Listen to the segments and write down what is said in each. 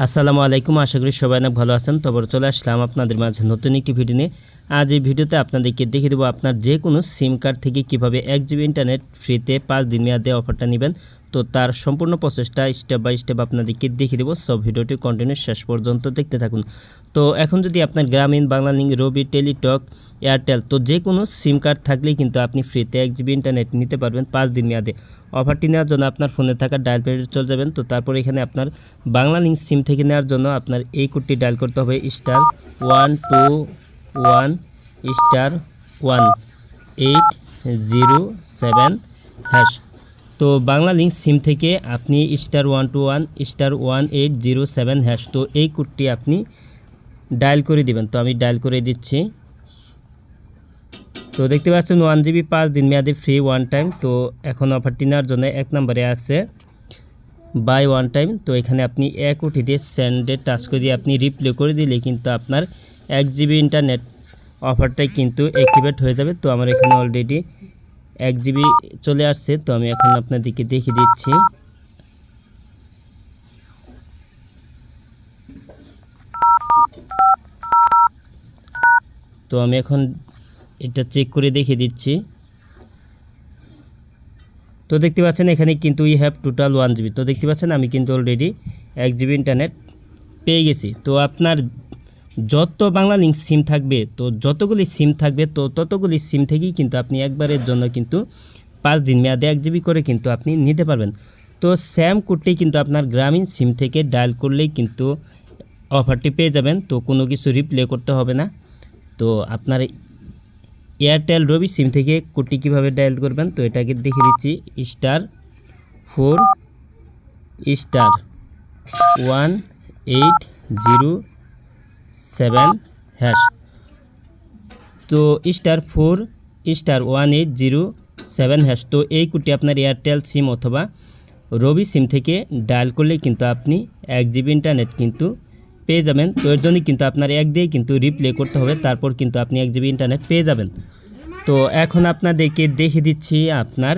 আসসালামু আলাইকুম, আশা করি সবাই অনেক ভালো আছেন। তবে চলে আসলাম আপনাদের মাঝে নতুন একটি ভিডিও নিয়ে। আজ এই ভিডিওতে আপনাদেরকে দেখিয়ে দেবো আপনার যে কোনো সিম কার্ড থেকে কিভাবে 1 জিবি ইন্টারনেট ফ্রিতে 5 দিন মেয়াদে অফারটা নেবেন। তো তার সম্পূর্ণ প্রসেসটা স্টেপ বাই স্টেপ আপনাদেরকে দেখিয়ে দেবো। সব ভিডিওটি কন্টিনিউ শেষ পর্যন্ত দেখতে থাকুন। তো এখন যদি আপনার গ্রামীণ, বাংলালিংক, রবি, টেলিটক, এয়ারটেল তো যে কোনো সিম কার্ড থাকলেই কিন্তু আপনি ফ্রিতে 1 জিবি ইন্টারনেট নিতে পারবেন 5 দিন মেয়াদে। অফারটি নেওয়ার জন্য আপনার ফোনে থাকা ডায়াল প্যাডে চলে যাবেন। তো তারপর এখানে আপনার বাংলালিংক সিম থেকে নেওয়ার জন্য আপনার এই কোডটি ডায়াল করতে হবে *121*1 *1807#। তো বাংলালিংক সিম থেকে আপনি *121*1807#। তো এই কোডটি আপনি ডায়াল করে দিবেন। তো আমি ডায়াল করে দিচ্ছি। তো দেখতে পাচ্ছেন 1 জিবি 5 দিন মেয়াদে ফ্রি ওয়ান টাইম। তো এখন অফারটি নেওয়ার জন্য 1 নম্বরে আছে বাই ওয়ান টাইম। তো এখানে আপনি 1 ওটি দিয়ে সেন্ডে টাচ করে দিয়ে আপনি রিপ্লে করে দিলে কিন্তু আপনার 1 জিবি ইন্টারনেট অফারটাই কিন্তু অ্যাক্টিভেট হয়ে যাবে। তো আমার এখানে অলরেডি 1 জিবি চলে আসছে। তো আমি এখন আপনাদেরকে দেখিয়ে দিচ্ছি। তো আমি এখন এটা চেক করে দেখিয়ে দিচ্ছি। তো দেখতে পাচ্ছেন এখানে কিন্তু উই হ্যাভ টোটাল 1 জিবি। তো দেখতে পাচ্ছেন আমি কিন্তু অলরেডি 1 জিবি ইন্টারনেট পেয়ে গেছি। তো আপনার যত বাংলালিংক সিম থাকবে, তো যতগুলি সিম থাকবে, তো ততগুলি সিম থেকেই কিন্তু আপনি একবারের জন্য কিন্তু 5 দিন মেয়াদে 1 জিবি করে কিন্তু আপনি নিতে পারবেন। তো সেম কোডটি কিন্তু আপনার গ্রামীণ সিম থেকে ডায়াল করলেই কিন্তু অফারটি পেয়ে যাবেন। তো কোনো কিছু রিপ্লে করতে হবে না। তো আপনার এয়ারটেল, রবি সিম থেকে কোডটি কীভাবে ডায়াল করবেন, তো এটাকে দেখিয়ে দিচ্ছি। *4*18007#। তো *4*18007#। তো এই কোডটি আপনার এয়ারটেল সিম অথবা রবি সিম থেকে ডায়াল করলে কিন্তু আপনি 1 জিবি ইন্টারনেট কিন্তু পেয়ে যাবেন। তো এর জন্য কিন্তু আপনার 1 দিয়ে কিন্তু রিপ্লে করতে হবে, তারপর কিন্তু আপনি 1 জিবি ইন্টারনেট পেয়ে যাবেন। তো এখন আপনাদেরকে দেখিয়ে দিচ্ছি আপনার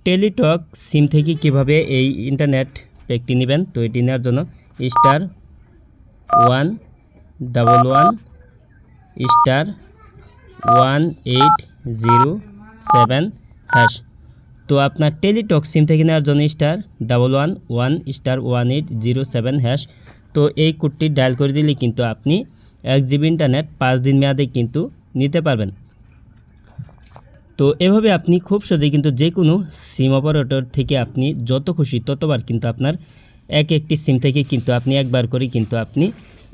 টেলিটক সিম থেকে কিভাবে এই ইন্টারনেট প্যাকটি নেবেন। তো এটি নেওয়ার জন্য *111*18007#। তো আপনার টেলিটক সিম থেকে নেওয়ার জন্য *111*18007#। তো এই কোডটি ডায়াল করে দিলে কিন্তু আপনি 1 জিবি ইন্টারনেট 5 দিন মেয়াদে কিন্তু নিতে পারবেন। তো এভাবে আপনি খুব সহজেই কিন্তু যে কোনো সিম অপারেটর থেকে আপনি যত খুশি ততবার কিন্তু আপনার একটি সিম থেকে কিন্তু আপনি একবার করে কিন্তু আপনি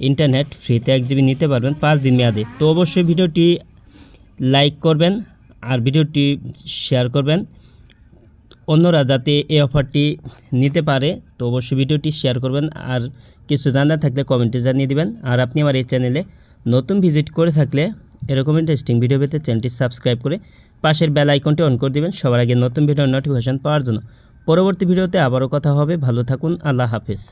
ইন্টারনেট ফ্রিতে 1 জিবি নিতে পারবেন 5 দিন মেয়াদে। তো অবশ্যই ভিডিওটি লাইক করবেন আর ভিডিওটি শেয়ার করবেন অন্যরা যাতে এই অফারটি নিতে পারে। তো অবশ্যই ভিডিওটি শেয়ার করবেন আর কিছু জানার থাকলে কমেন্টে জানিয়ে দিবেন। আর আপনি আমার এই চ্যানেলে নতুন ভিজিট করে থাকলে এরকম ইন্টারেস্টিং ভিডিও পেতে চ্যানেলটি সাবস্ক্রাইব করে পাশের বেল আইকনটি অন করে দিবেন সবার আগে নতুন ভিডিওর নোটিফিকেশন পাওয়ার জন্য। পরবর্তী ভিডিওতে আবারও কথা হবে। ভালো থাকুন। আল্লাহ হাফেজ।